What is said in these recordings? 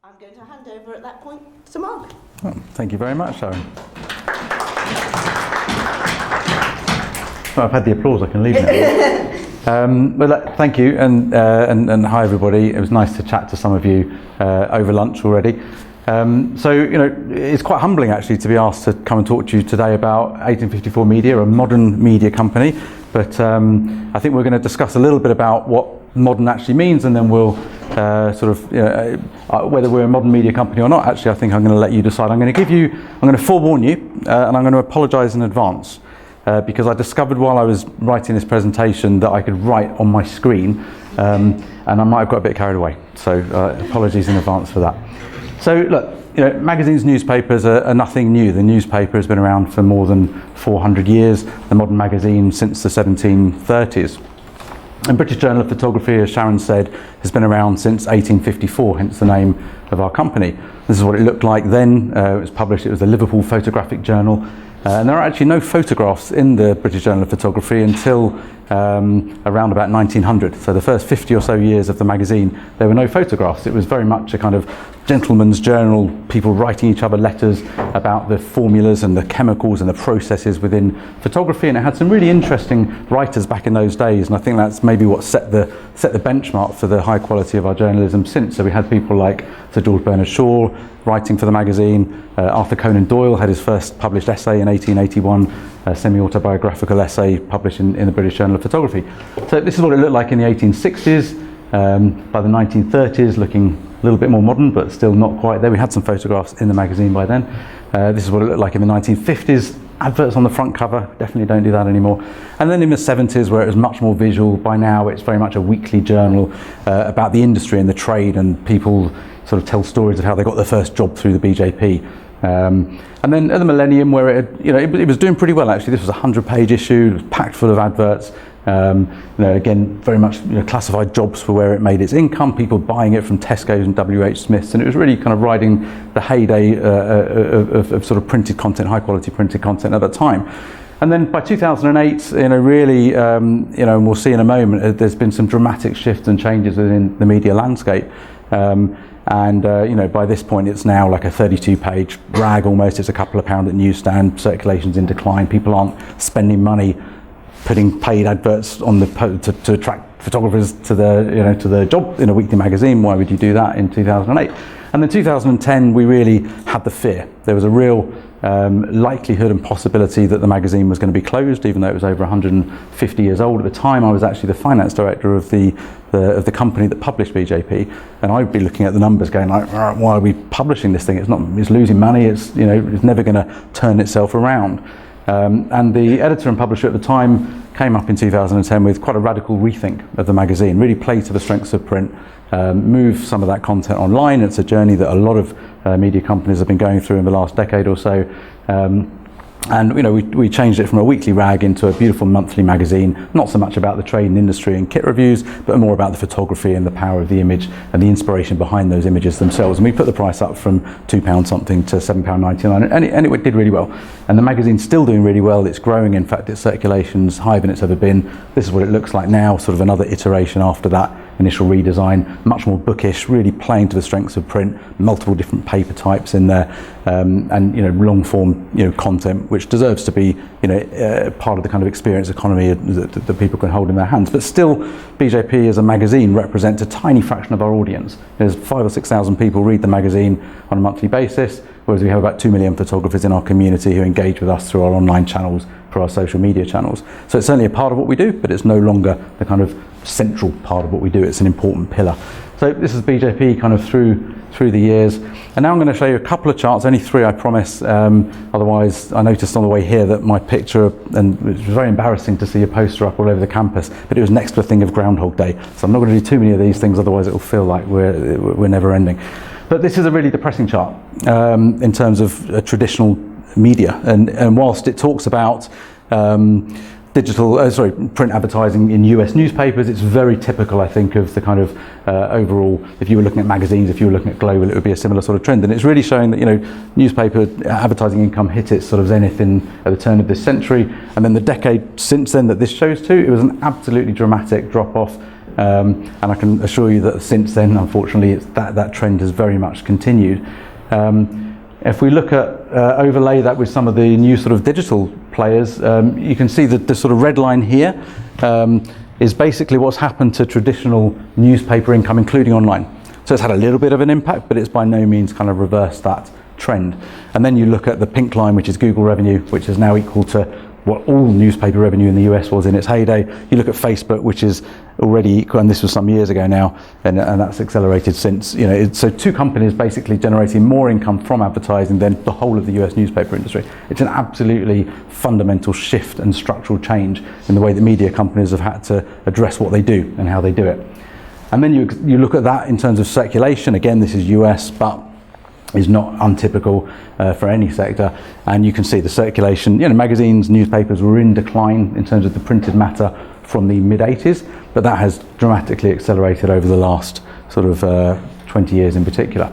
I'm going to hand over at that point to Mark. Well, thank you very much, Sharon. Well, I've had the applause, I can leave now. But thank you, and hi everybody. It was nice to chat to some of you over lunch already. So, you know, it's quite humbling actually to be asked to come and talk to you today about 1854 Media, a modern media company. But I think we're going to discuss a little bit about what modern actually means, and then we'll whether we're a modern media company or not. Actually, I think I'm going to let you decide. I'm going to forewarn you, and I'm going to apologise in advance because I discovered while I was writing this presentation that I could write on my screen, and I might have got a bit carried away. So apologies in advance for that. So look, you know, magazines, newspapers are nothing new. The newspaper has been around for more than 400 years. The modern magazine since the 1730s. And British Journal of Photography, as Sharon said, has been around since 1854, hence the name of our company. This is what it looked like then. It was published, it was the Liverpool Photographic Journal. And there are actually no photographs in the British Journal of Photography until around about 1900. So the first 50 or so years of the magazine, there were no photographs. It was very much a kind of gentleman's journal, people writing each other letters about the formulas and the chemicals and the processes within photography. And it had some really interesting writers back in those days. And I think that's maybe what set the benchmark for the high quality of our journalism since. So we had people like Sir George Bernard Shaw writing for the magazine. Arthur Conan Doyle had his first published essay in 1881, a semi-autobiographical essay published in the British Journal of Photography. So this is what it looked like in the 1860s. By the 1930s, looking a little bit more modern, but still not quite there. We had some photographs in the magazine by then. This is what it looked like in the 1950s. Adverts on the front cover, definitely don't do that anymore. And then in the 70s, where it was much more visual, by now it's very much a weekly journal about the industry and the trade, and people sort of tell stories of how they got their first job through the BJP. And then at the millennium, where it was doing pretty well actually. This was a 100-page issue, it was packed full of adverts. Again, very much classified jobs for where it made its income, people buying it from Tesco's and WH Smith's, and it was really kind of riding the heyday of sort of printed content, high quality printed content at that time. And then by 2008, really, and we'll see in a moment, there's been some dramatic shifts and changes within the media landscape. By this point it's now like a 32-page rag almost. It's a couple of pound at newsstand, circulation's in decline, people aren't spending money putting paid adverts on to attract photographers to their job in a weekly magazine. Why would you do that in 2008? And then 2010 we really had the fear. There was a real likelihood and possibility that the magazine was going to be closed, even though it was over 150 years old. At the time I was actually the finance director of the company that published BJP, and I'd be looking at the numbers going like, why are we publishing this thing? It's losing money, it's never going to turn itself around. And the editor and publisher at the time came up in 2010 with quite a radical rethink of the magazine, really play to the strengths of print, move some of that content online. It's a journey that a lot of media companies have been going through in the last decade or so. And we changed it from a weekly rag into a beautiful monthly magazine, not so much about the trade and industry and kit reviews, but more about the photography and the power of the image and the inspiration behind those images themselves. And we put the price up from £2 something to £7.99, and it did really well. And the magazine's still doing really well. It's growing. In fact, its circulation's higher than it's ever been. This is what it looks like now, sort of another iteration after that initial redesign, much more bookish, really playing to the strengths of print, multiple different paper types in there, and long form content, which deserves to be part of the kind of experience economy that people can hold in their hands. But still, BJP as a magazine represents a tiny fraction of our audience. There's 5,000 or 6,000 people read the magazine on a monthly basis, whereas we have about 2 million photographers in our community who engage with us through our online channels, through our social media channels. So it's certainly a part of what we do, but it's no longer the kind of central part of what we do. It's an important pillar. So this is BJP kind of through the years. And now I'm going to show you a couple of charts, only 3 I promise. Otherwise, I noticed on the way here that my picture, and it was very embarrassing to see a poster up all over the campus, but it was next to a thing of Groundhog Day. So I'm not going to do too many of these things, otherwise it will feel like we're never ending. But this is a really depressing chart in terms of traditional media. And whilst it talks about print advertising in US newspapers. It's very typical, I think, of the kind of overall, if you were looking at magazines, if you were looking at global, it would be a similar sort of trend. And it's really showing that, newspaper advertising income hit its sort of zenith at the turn of this century. And then the decade since then that this shows too, it was an absolutely dramatic drop off. And I can assure you that since then, unfortunately, that trend has very much continued. If we look at overlay that with some of the new sort of digital players, you can see that the sort of red line here is basically what's happened to traditional newspaper income, including online. So it's had a little bit of an impact, but it's by no means kind of reversed that trend. And then you look at the pink line, which is Google revenue, which is now equal to what all newspaper revenue in the US was in its heyday. You look at Facebook, which is already equal, and this was some years ago now, and that's accelerated since. So two companies basically generating more income from advertising than the whole of the US newspaper industry. It's an absolutely fundamental shift and structural change in the way that media companies have had to address what they do and how they do it. And then you look at that in terms of circulation. Again, this is US, but is not untypical for any sector, and you can see the circulation. Magazines, newspapers were in decline in terms of the printed matter from the mid-80s, but that has dramatically accelerated over the last sort of 20 years in particular.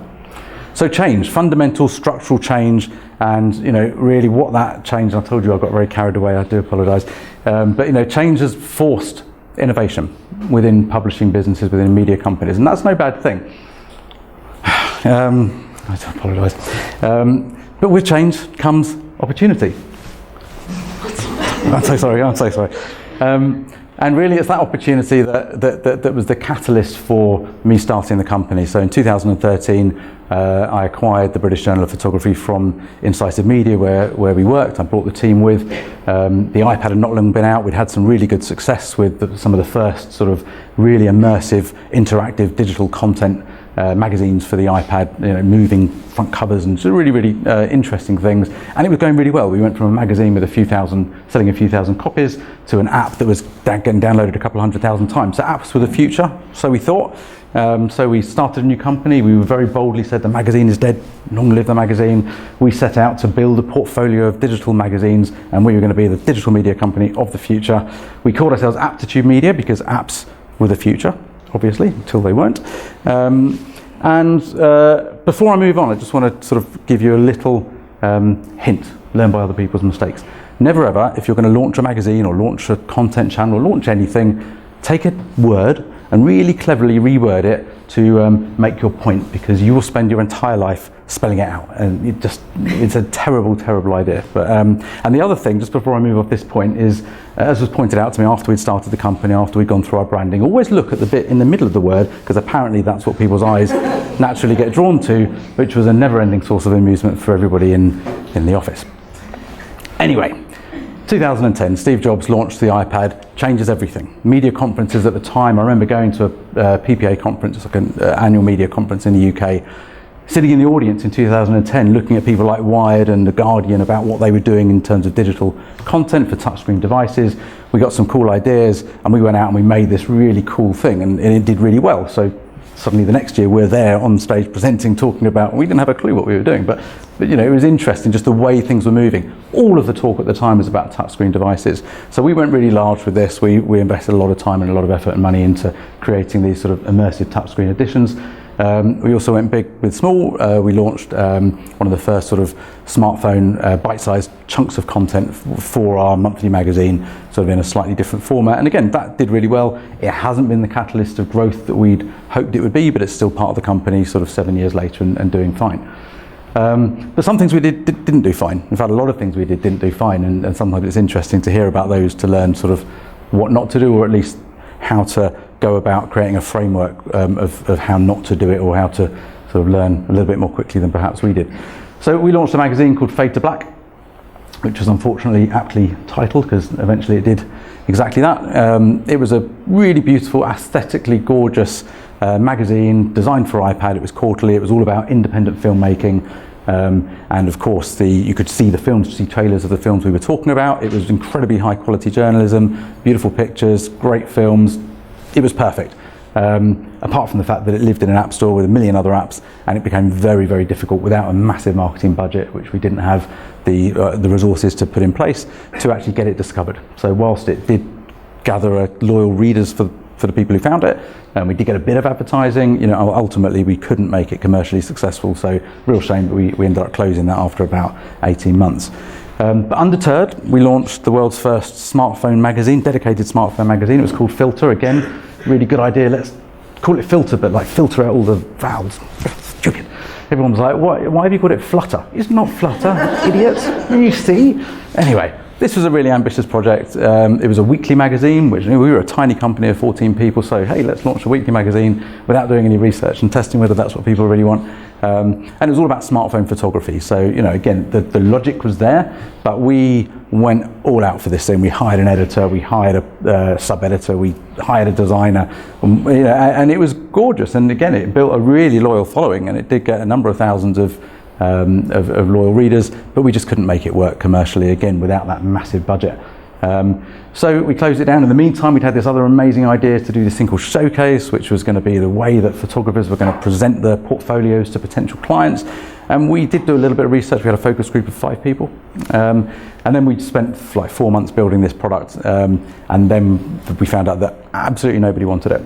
So change, fundamental structural change, and really what that change. I told you I got very carried away. I do apologise, but change has forced innovation within publishing businesses, within media companies, and that's no bad thing. I do apologise. But with change comes opportunity. I'm so sorry. And really it's that opportunity that was the catalyst for me starting the company. So in 2013, I acquired the British Journal of Photography from Incisive Media, where we worked. I brought the team with. The iPad had not long been out. We'd had some really good success with some of the first sort of really immersive, interactive digital content magazines for the iPad, moving front covers and really, really interesting things. And it was going really well. We went from a magazine with selling a few thousand copies, to an app that was getting downloaded a couple 100,000 times. So apps were the future, so we thought. So we started a new company. We very boldly said the magazine is dead, long live the magazine. We set out to build a portfolio of digital magazines, and we were going to be the digital media company of the future. We called ourselves Aptitude Media because apps were the future, obviously, until they weren't. Before I move on, I just want to sort of give you a little hint, learn by other people's mistakes. Never ever, if you're going to launch a magazine or launch a content channel or launch anything, take a word and really cleverly reword it to make your point, because you will spend your entire life spelling it out, and it's a terrible, terrible idea. But and the other thing, just before I move off this point, is as was pointed out to me after we'd started the company, after we'd gone through our branding, always look at the bit in the middle of the word, because apparently that's what people's eyes naturally get drawn to, which was a never-ending source of amusement for everybody in the office. Anyway, 2010, Steve Jobs launched the iPad, changes everything. Media conferences at the time, I remember going to a PPA conference, like an annual media conference in the UK, sitting in the audience in 2010, looking at people like Wired and The Guardian about what they were doing in terms of digital content for touchscreen devices. We got some cool ideas, and we went out and we made this really cool thing, and it did really well. So suddenly the next year we're there on stage presenting, talking about, we didn't have a clue what we were doing, but it was interesting just the way things were moving. All of the talk at the time was about touchscreen devices. So we went really large with this. We invested a lot of time and a lot of effort and money into creating these sort of immersive touchscreen editions. We also went big with small. We launched one of the first sort of smartphone bite-sized chunks of content for our monthly magazine, sort of in a slightly different format. And again, that did really well. It hasn't been the catalyst of growth that we'd hoped it would be, but it's still part of the company sort of 7 years later and doing fine. But some things we didn't do fine. In fact, a lot of things we didn't do fine, and sometimes it's interesting to hear about those to learn sort of what not to do, or at least how to go about creating a framework of how not to do it, or how to sort of learn a little bit more quickly than perhaps we did. So we launched a magazine called Fade to Black, which was unfortunately aptly titled, because eventually it did exactly that. It was a really beautiful, aesthetically gorgeous magazine designed for iPad. It was quarterly. It was all about independent filmmaking. And of course, you could see the films, see trailers of the films we were talking about. It was incredibly high quality journalism, beautiful pictures, great films. It was perfect. apart from the fact that it lived in an app store with a million other apps, and it became very, very difficult without a massive marketing budget, which we didn't have the resources to put in place to actually get it discovered. So whilst it did gather loyal readers for the people who found it, and we did get a bit of advertising, ultimately we couldn't make it commercially successful. So real shame that we ended up closing that after about 18 months. But undeterred, we launched the world's first smartphone magazine, dedicated smartphone magazine. It was called Filter. Again, really good idea. Let's call it Filter, but like filter out all the vowels. Stupid. Everyone was like, why have you called it Flutter? It's not Flutter, idiots. You see? Anyway, this was a really ambitious project. It was a weekly magazine, which we were a tiny company of 14 people, so hey, let's launch a weekly magazine without doing any research and testing whether that's what people really want. And it was all about smartphone photography. So, again, the logic was there, but we went all out for this thing. We hired an editor, we hired a sub-editor, we hired a designer, and it was gorgeous. And again, it built a really loyal following, and it did get a number of thousands of loyal readers, but we just couldn't make it work commercially, again, without that massive budget. So we closed it down. In the meantime, we'd had this other amazing idea to do this thing called Showcase, which was going to be the way that photographers were going to present their portfolios to potential clients. And we did do a little bit of research. We had a focus group of 5 people. And then we spent like 4 months building this product. And then we found out that absolutely nobody wanted it.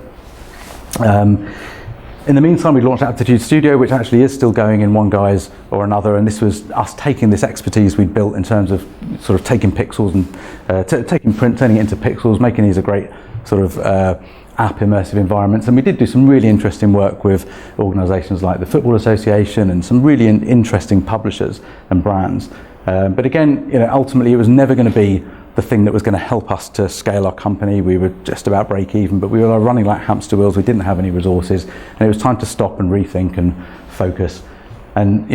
In the meantime, we launched Aptitude Studio, which actually is still going in one guise or another, and this was us taking this expertise we'd built in terms of sort of taking pixels and taking print, turning it into pixels, making these a great sort of app immersive environments. And we did do some really interesting work with organisations like the Football Association and some really interesting publishers and brands. But again, ultimately it was never going to be the thing that was going to help us to scale our company. We were just about break even, but we were running like hamster wheels. We didn't have any resources, and it was time to stop and rethink and focus, and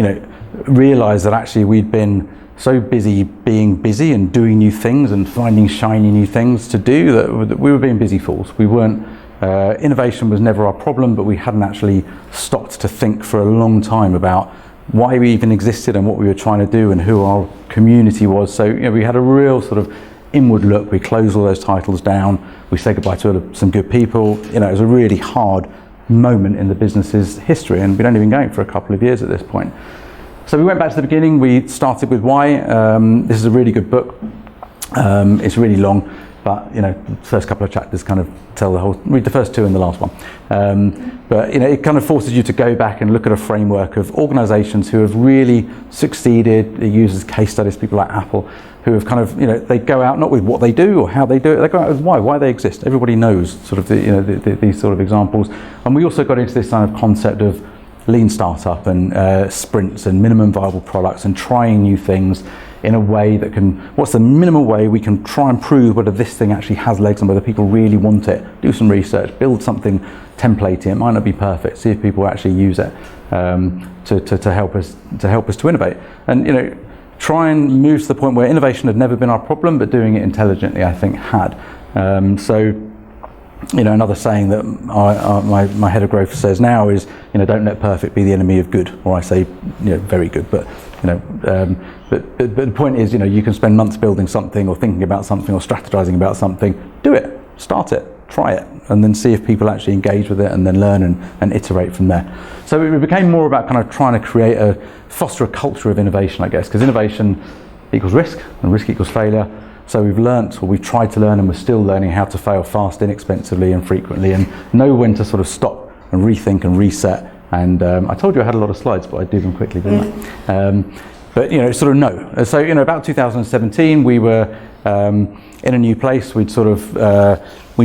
realize that actually we'd been so busy being busy and doing new things and finding shiny new things to do that we were being busy fools. We weren't. Innovation was never our problem, but we hadn't actually stopped to think for a long time about why we even existed and what we were trying to do and who our community was. So we had a real sort of inward look. We closed all those titles down. We said goodbye to some good people. It was a really hard moment in the business's history, and we'd only been going for a couple of years at this point. So we went back to the beginning. We started with why. This is a really good book. It's really long, but the first couple of chapters kind of tell the whole. Read the first 2 and the last one. But it kind of forces you to go back and look at a framework of organisations who have really succeeded. It uses case studies, people like Apple, who have kind of they go out not with what they do or how they do it. They go out with why they exist. Everybody knows sort of these sort of examples. And we also got into this kind of concept of lean startup and sprints and minimum viable products and trying new things in a way that what's the minimal way we can try and prove whether this thing actually has legs and whether people really want it. Do some research, build something templated. It might not be perfect. See if people actually use it to help us to innovate. And try and move to the point where innovation had never been our problem, but doing it intelligently, I think, had. Another saying that my head of growth says now is, don't let perfect be the enemy of good, or I say, very good, but but the point is, you can spend months building something or thinking about something or strategizing about something. Do it, start it, try it, and then see if people actually engage with it, and then learn and iterate from there. So it became more about kind of trying to foster a culture of innovation, I guess, because innovation equals risk, and risk equals failure. So we've tried to learn, and we're still learning how to fail fast, inexpensively, and frequently, and know when to sort of stop and rethink and reset. And I told you I had a lot of slides, but I did them quickly, didn't I? But sort of know. So about 2017, we were in a new place. We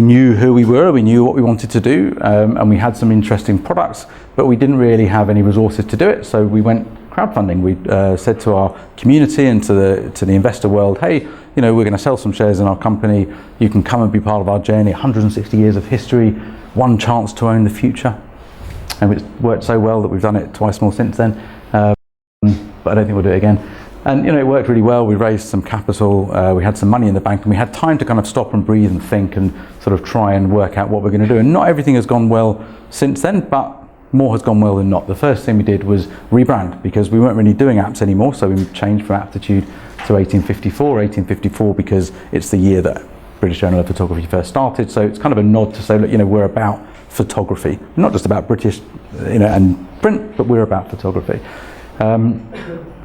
knew who we were, we knew what we wanted to do, and we had some interesting products, but we didn't really have any resources to do it. So we went crowdfunding. We said to our community and to the investor world, hey, we're going to sell some shares in our company. You can come and be part of our journey. 160 years of history, one chance to own the future. And it's worked so well that we've done it twice more since then. But I don't think we'll do it again. And it worked really well. We raised some capital. We had some money in the bank, and we had time to kind of stop and breathe and think and sort of try and work out what we're going to do. And not everything has gone well since then, but more has gone well than not. The first thing we did was rebrand, because we weren't really doing apps anymore. So we changed from Aptitude to 1854 because it's the year that British Journal of Photography first started. So it's kind of a nod to say, look, we're about photography. We're not just about British, and print, but we're about photography. And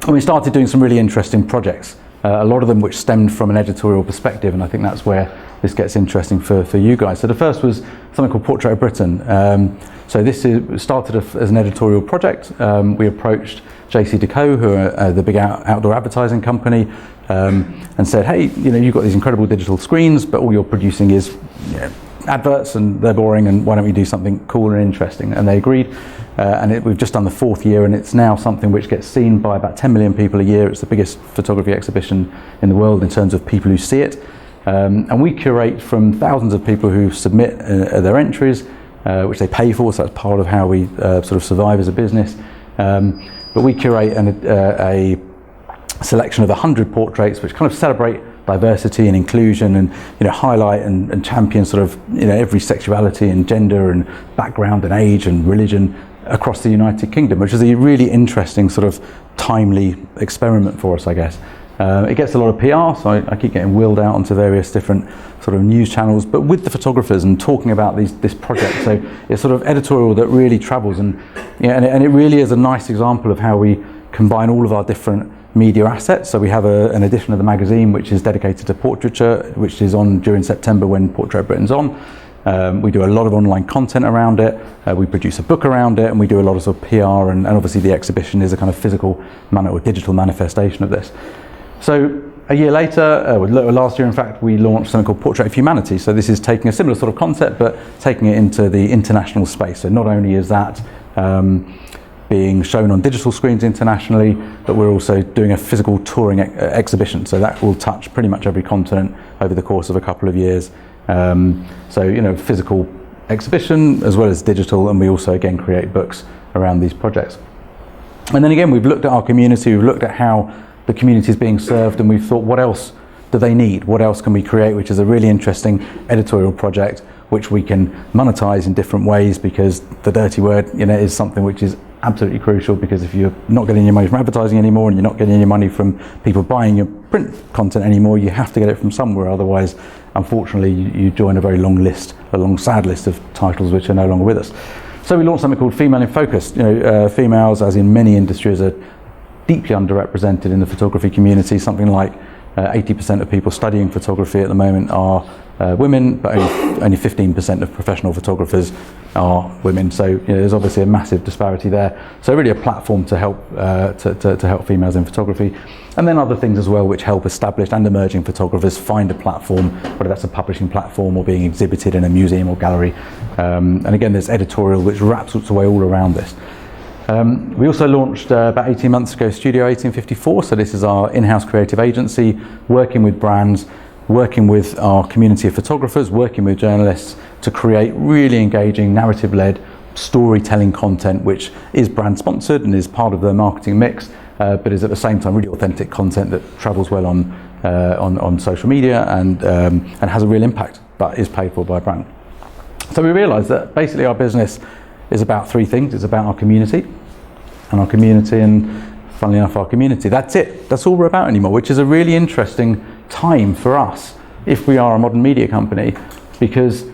we started doing some really interesting projects, a lot of them which stemmed from an editorial perspective, and I think that's where this gets interesting for you guys. So the first was something called Portrait of Britain. So this started as an editorial project. We approached JCDecaux, who are the big outdoor advertising company, and said, hey, you've got these incredible digital screens, but all you're producing is adverts and they're boring, and why don't we do something cool and interesting? And they agreed, and we've just done the 4th year, and it's now something which gets seen by about 10 million people a year. It's the biggest photography exhibition in the world in terms of people who see it. And we curate from thousands of people who submit their entries, which they pay for, so that's part of how we sort of survive as a business. But we curate a selection of 100 portraits which kind of celebrate diversity and inclusion, and highlight and champion sort of every sexuality and gender and background and age and religion across the United Kingdom, which is a really interesting sort of timely experiment for us, I guess. It gets a lot of PR, so I keep getting wheeled out onto various different sort of news channels, but with the photographers and talking about this project. So it's sort of editorial that really travels, and it really is a nice example of how we combine all of our different media assets. So we have an edition of the magazine which is dedicated to portraiture, which is on during September when Portrait of Britain's on. We do a lot of online content around it, we produce a book around it, and we do a lot of sort of PR, and obviously the exhibition is a kind of physical or digital manifestation of this. So a year later, last year in fact, we launched something called Portrait of Humanity. So this is taking a similar sort of concept but taking it into the international space. So not only is that being shown on digital screens internationally, but we're also doing a physical touring exhibition. So that will touch pretty much every continent over the course of a couple of years. So physical exhibition as well as digital, and we also again create books around these projects. And then again, we've looked at our community, we've looked at how the community is being served, and we've thought, what else do they need? What else can we create? Which is a really interesting editorial project which we can monetize in different ways, because the dirty word is something which is absolutely crucial, because if you're not getting your money from advertising anymore and you're not getting your money from people buying your print content anymore, you have to get it from somewhere. Otherwise, unfortunately, you join a very long sad list of titles which are no longer with us. So we launched something called Female in Focus. Females, as in many industries, are deeply underrepresented in the photography community. Something like 80% of people studying photography at the moment are women, but only 15% of professional photographers are women. So there's obviously a massive disparity there. So really a platform to help to help females in photography, and then other things as well which help established and emerging photographers find a platform, whether that's a publishing platform or being exhibited in a museum or gallery. And again, there's editorial which wraps its way all around this. We also launched about 18 months ago Studio 1854, so this is our in-house creative agency working with brands, working with our community of photographers, working with journalists to create really engaging narrative-led storytelling content which is brand sponsored and is part of the marketing mix, but is at the same time really authentic content that travels well on social media and has a real impact, but is paid for by a brand. So we realised that basically our business is about 3 things. It's about our community, and funnily enough, our community. That's it. That's all we're about anymore, which is a really interesting time for us if we are a modern media company, because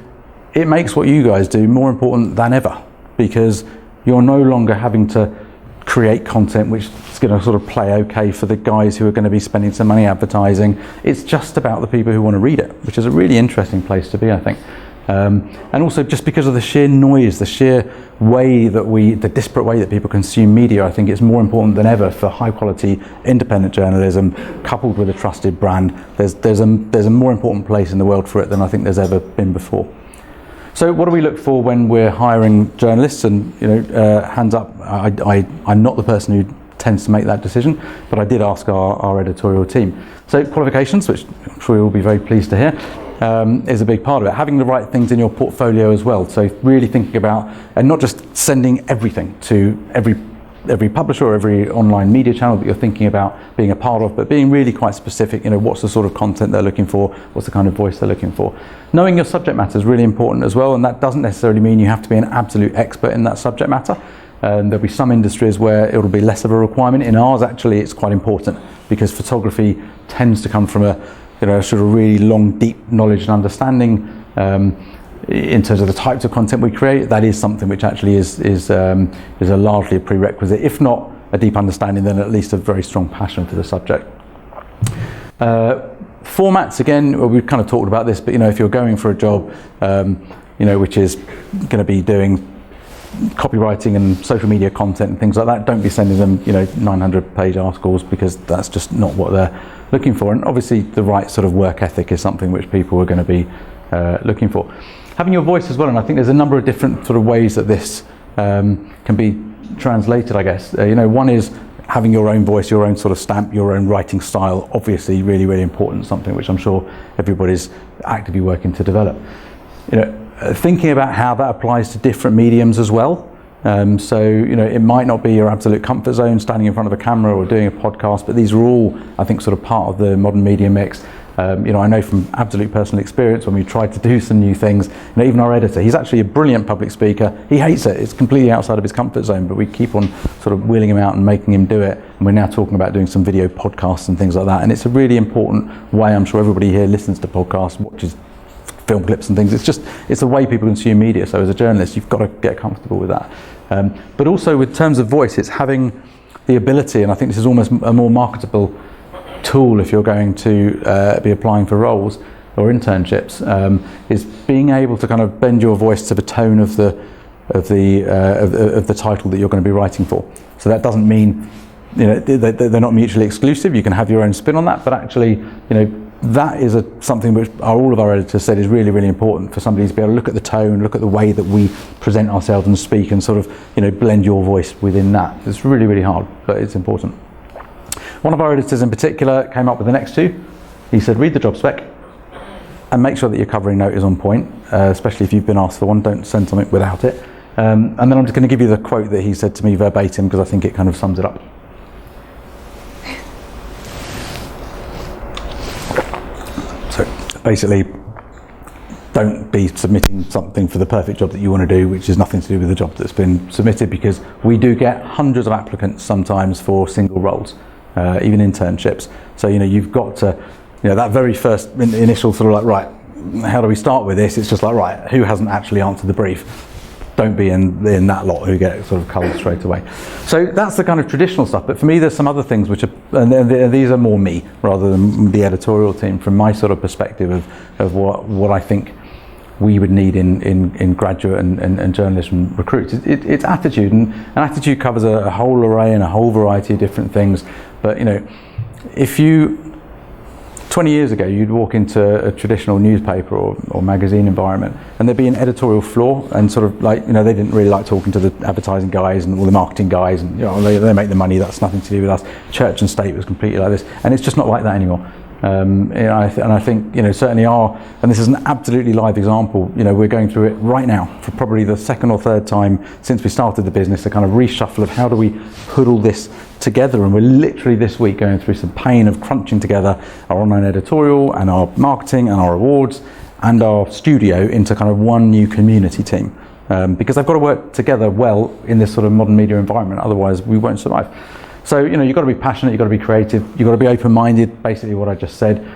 it makes what you guys do more important than ever, because you're no longer having to create content which is going to sort of play okay for the guys who are going to be spending some money advertising. It's just about the people who want to read it, which is a really interesting place to be, I think. And also just because of the sheer noise, the sheer way that the disparate way that people consume media, I think it's more important than ever for high quality independent journalism coupled with a trusted brand. There's a more important place in the world for it than I think there's ever been before. So what do we look for when we're hiring journalists? And hands up, I'm not the person who tends to make that decision, but I did ask our editorial team. So qualifications, which I'm sure you'll be very pleased to hear, is a big part of it. Having the right things in your portfolio as well. So really thinking about, and not just sending everything to every publisher or every online media channel that you're thinking about being a part of, but being really quite specific, what's the sort of content they're looking for, what's the kind of voice they're looking for. Knowing your subject matter is really important as well, and that doesn't necessarily mean you have to be an absolute expert in that subject matter. There'll be some industries where it'll be less of a requirement. In ours, actually, it's quite important, because photography tends to come from a sort of really long, deep knowledge and understanding. in terms of the types of content we create, that is something which actually is a largely a prerequisite, if not a deep understanding, then at least a very strong passion for the subject. Formats, again, well, we've kind of talked about this, but if you're going for a job, which is going to be doing copywriting and social media content and things like that, don't be sending them 900-page articles, because that's just not what they're looking for. And obviously the right sort of work ethic is something which people are going to be looking for. Having your voice as well, and I think there's a number of different sort of ways that this can be translated, I guess. One is having your own voice, your own sort of stamp, your own writing style, obviously really, really important, something which I'm sure everybody's actively working to develop. Thinking about how that applies to different mediums as well. It might not be your absolute comfort zone standing in front of a camera or doing a podcast, but these are all, I think, sort of part of the modern media mix. I know from absolute personal experience when we tried to do some new things, even our editor, he's actually a brilliant public speaker. He hates it. It's completely outside of his comfort zone, but we keep on sort of wheeling him out and making him do it. And we're now talking about doing some video podcasts and things like that. And it's a really important way. I'm sure everybody here listens to podcasts, watches film clips and things. It's the way people consume media. So as a journalist, you've got to get comfortable with that. But also with terms of voice, it's having the ability, and I think this is almost a more marketable tool if you're going to be applying for roles or internships, is being able to kind of bend your voice to the tone of the title that you're going to be writing for. So that doesn't mean they're not mutually exclusive. You can have your own spin on that, but actually that is something which all of our editors said is really, really important for somebody to be able to look at the tone, look at the way that we present ourselves and speak, and sort of blend your voice within that. It's really, really hard, but it's important. One of our editors in particular came up with the next two. He said, read the job spec and make sure that your covering note is on point, especially if you've been asked for one. Don't send something without it. And then I'm just going to give you the quote that he said to me verbatim, because I think it kind of sums it up. So basically, don't be submitting something for the perfect job that you want to do, which is nothing to do with the job that's been submitted, because we do get hundreds of applicants sometimes for single roles. Even internships. So you've got to, that very first initial sort of like, right, how do we start with this? It's just like, right, who hasn't actually answered the brief? Don't be in that lot who get sort of culled straight away. So that's the kind of traditional stuff. But for me, there's some other things which are, and these are more me rather than the editorial team, from my sort of perspective of what I think we would need in graduate and journalism recruits. It's attitude, and attitude covers a whole array and a whole variety of different things. But if you 20 years ago you'd walk into a traditional newspaper or magazine environment, and there'd be an editorial floor, and sort of like they didn't really like talking to the advertising guys and all the marketing guys, and they make the money, that's nothing to do with us. Church and state was completely like this, and it's just not like that anymore. I think certainly and this is an absolutely live example, we're going through it right now for probably the second or third time since we started the business, a kind of reshuffle of how do we put all this together, and we're literally this week going through some pain of crunching together our online editorial and our marketing and our awards and our studio into kind of one new community team, because they've got to work together well in this sort of modern media environment, otherwise we won't survive. So, you've got to be passionate, you've got to be creative, you've got to be open-minded, basically what I just said.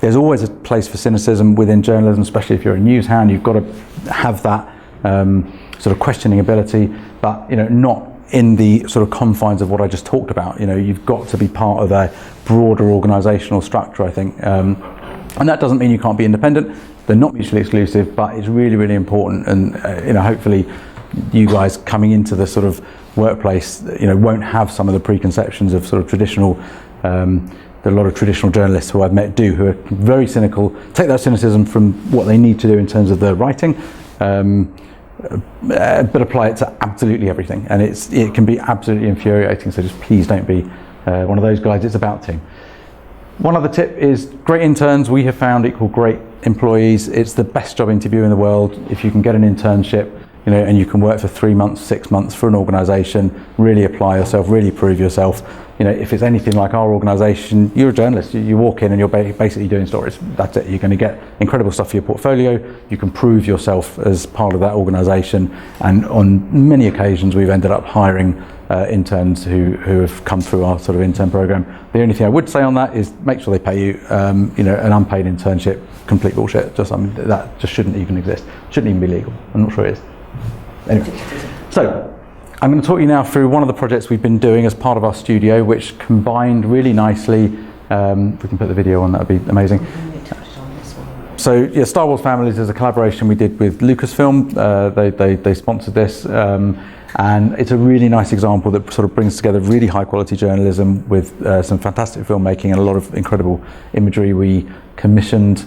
There's always a place for cynicism within journalism, especially if you're a news hound. You've got to have that sort of questioning ability, but, not in the sort of confines of what I just talked about. You've got to be part of a broader organisational structure, I think. And that doesn't mean you can't be independent. They're not mutually exclusive, but it's really, really important. And, hopefully you guys coming into the sort of workplace, won't have some of the preconceptions of sort of traditional, that a lot of traditional journalists who I've met do, who are very cynical, take that cynicism from what they need to do in terms of their writing, but apply it to absolutely everything. And it can be absolutely infuriating, so just please don't be one of those guys. It's about team. One other tip is great interns, we have found, equal great employees. It's the best job interview in the world. If you can get an internship, and you can work for 3 months, 6 months for an organisation, really apply yourself, really prove yourself. If it's anything like our organisation, you're a journalist. You walk in and you're basically doing stories. That's it. You're going to get incredible stuff for your portfolio. You can prove yourself as part of that organisation. And on many occasions, we've ended up hiring interns who have come through our sort of intern program. The only thing I would say on that is make sure they pay you. You know, an unpaid internship, complete bullshit. Just that just shouldn't even exist. Shouldn't even be legal. I'm not sure it is. Anyway, so I'm going to talk you now through one of the projects we've been doing as part of our studio, which combined really nicely. If we can put the video on, that would be amazing. So yeah, Star Wars Families is a collaboration we did with Lucasfilm. They sponsored this, and it's a really nice example that sort of brings together really high quality journalism with some fantastic filmmaking and a lot of incredible imagery. We commissioned.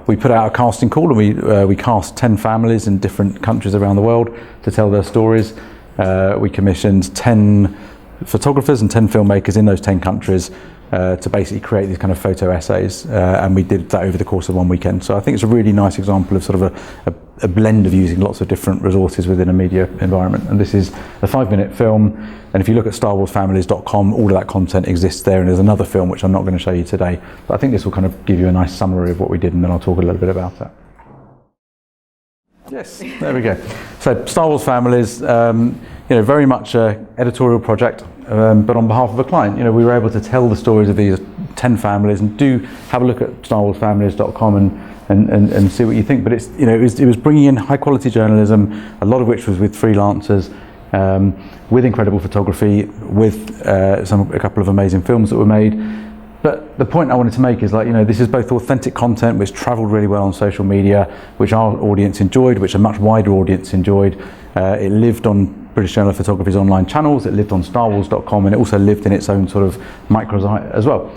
We put out a casting call, and we cast 10 families in different countries around the world to tell their stories. We commissioned 10 photographers and 10 filmmakers in those 10 countries to basically create these kind of photo essays, and we did that over the course of one weekend. So I think it's a really nice example of sort of a blend of using lots of different resources within a media environment. And this is a 5-minute film, and if you look at starwarsfamilies.com, all of that content exists there, and there's another film which I'm not going to show you today, but I think this will kind of give you a nice summary of what we did, and then I'll talk a little bit about it. Yes, there we go. So Star Wars Families, you know, very much an editorial project, but on behalf of a client. You know, we were able to tell the stories of these 10 families, and do have a look at starwarsfamilies.com and see what you think. But it's, you know, it was bringing in high quality journalism, a lot of which was with freelancers, with incredible photography, with a couple of amazing films that were made. But the point I wanted to make is, like, you know, this is both authentic content which travelled really well on social media, which our audience enjoyed, which a much wider audience enjoyed. It lived on British Journal of Photography's online channels, it lived on starwars.com, and it also lived in its own sort of microsite as well.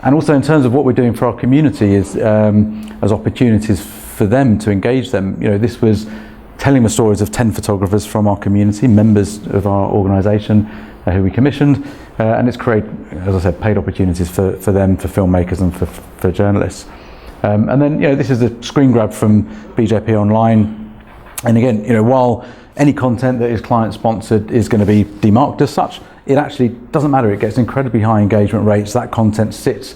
And also in terms of what we're doing for our community is as opportunities for them to engage them. You know, this was telling the stories of 10 photographers from our community, members of our organisation, who we commissioned, and it's create, as I said, paid opportunities for them, for filmmakers and for journalists. And then, you know, this is a screen grab from BJP Online, and again, you know, while any content that is client sponsored is going to be demarked as such, it actually doesn't matter. It gets incredibly high engagement rates. That content sits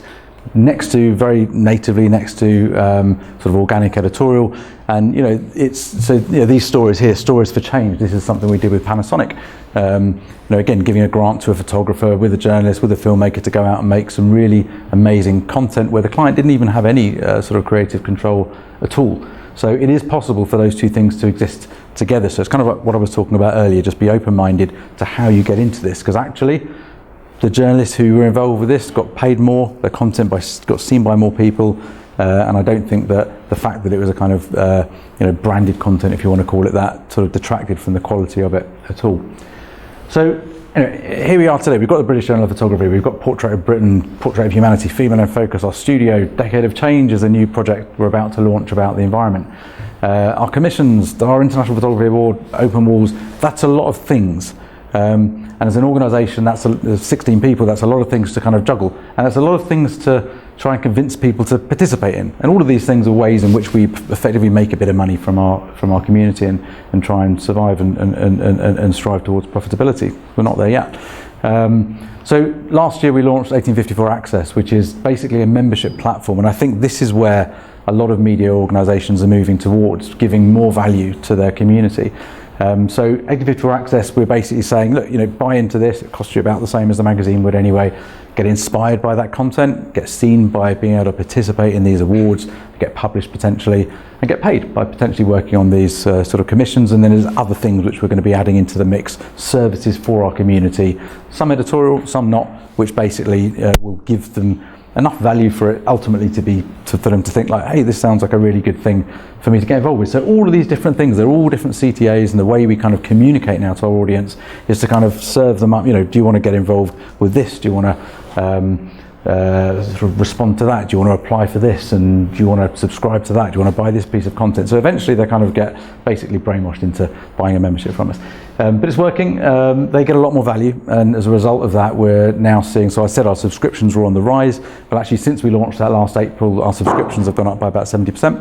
next to, very natively next to sort of organic editorial, and you know, it's, so you know, these stories here, stories for change. This is something we did with Panasonic. You know, again, giving a grant to a photographer with a journalist with a filmmaker to go out and make some really amazing content where the client didn't even have any sort of creative control at all. So it is possible for those two things to exist together. So it's kind of like what I was talking about earlier. Just be open-minded to how you get into this, because actually, the journalists who were involved with this got paid more, their content got seen by more people, and I don't think that the fact that it was a kind of you know, branded content, if you want to call it that, sort of detracted from the quality of it at all. So anyway, here we are today. We've got the British Journal of Photography, we've got Portrait of Britain, Portrait of Humanity, Female in Focus, our studio, Decade of Change is a new project we're about to launch about the environment. Our commissions, our International Photography Award, Open Walls, that's a lot of things. And as an organisation, that's 16 people, that's a lot of things to kind of juggle. And that's a lot of things to try and convince people to participate in. And all of these things are ways in which we effectively make a bit of money from our community and try and survive and strive towards profitability. We're not there yet. So last year we launched 1854 Access, which is basically a membership platform. And I think this is where a lot of media organisations are moving towards, giving more value to their community. So 1854 Access, we're basically saying, look, you know, buy into this, it costs you about the same as the magazine would anyway, get inspired by that content, get seen by being able to participate in these awards, get published potentially, and get paid by potentially working on these sort of commissions. And then there's other things which we're going to be adding into the mix, services for our community, some editorial, some not, which basically will give them enough value for it ultimately for them to think like, hey, this sounds like a really good thing for me to get involved with. So all of these different things, they're all different CTAs, and the way we kind of communicate now to our audience is to kind of serve them up. You know, do you want to get involved with this? Do you want to sort of respond to that? Do you want to apply for this? And do you want to subscribe to that? Do you want to buy this piece of content? So eventually they kind of get basically brainwashed into buying a membership from us. But it's working. They get a lot more value, and as a result of that, we're now seeing, so I said our subscriptions were on the rise, but actually since we launched that last April, our subscriptions have gone up by about 70%,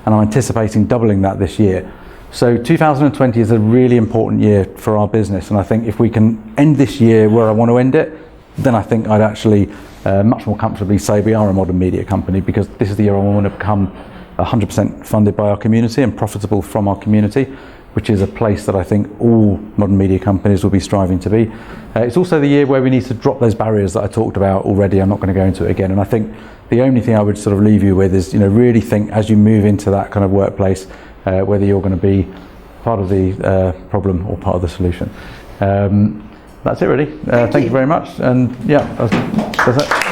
and I'm anticipating doubling that this year. So 2020 is a really important year for our business, and I think if we can end this year where I want to end it, then I think I'd actually much more comfortably say we are a modern media company, because this is the year I want to become 100% funded by our community and profitable from our community. which is a place that I think all modern media companies will be striving to be. It's also the year where we need to drop those barriers that I talked about already. I'm not going to go into it again. And I think the only thing I would sort of leave you with is, really think as you move into that kind of workplace, whether you're going to be part of the problem or part of the solution. That's it really. Thank you very much. And yeah, that's it.